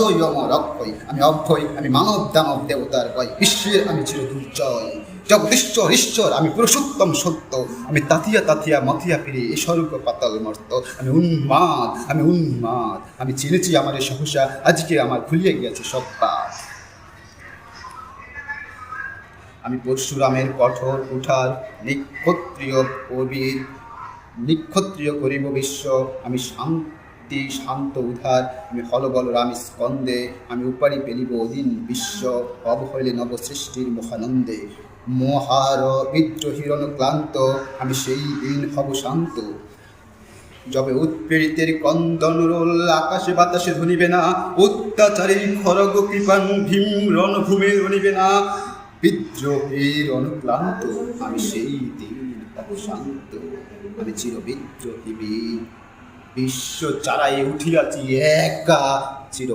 যতই অমর অক্ষয়, আমি অক্ষয়, আমি মানব দানব দেবতার ভয়, বিশ্বের আমি চির দুর্জয়, জগদীশ্বর ঈশ্বর, আমি পুরুষোত্তম সত্য, আমি তাতিয়া তাতিয়া মাথিয়া ফিরে এই স্বর্গ পাতাল মর্ত, আমি উন্মাদ, আমি উন্মাদ, আমি চিনেছি আমার এই সহসা, আজকে আমার খুলিয়ে গিয়েছে সব পাপ। আমি পরশুরামের কঠোর কুঠার, নিক্ষত্রিয় কবির, নিক্ষত্রিয় করিব বিশ্ব, আমি শান্তি শান্ত উধার, আমি হলবলরাম স্কন্দে, আমি উপারি পেলিব অদিন বিশ্ব, অবহলে নবসৃষ্টির মহানন্দে, মহার বিদ্রোহীর অনুক্লান্ত, আমি সেই দিন হব শান্ত। যবে উৎপীড়িতের ক্রন্দন রোল আকাশে বাতাসে ধনিবে না, অত্যাচারীর খড়গ কৃপান ভীম রণভূমে রণিবে না, বিদ্রোহীর অনুক্লান্ত, আমি সেই দিন হব শান্ত। আমি চির বিদ্রোহী বীর, বিশ্ব চারাই উঠিয়াছি একা চির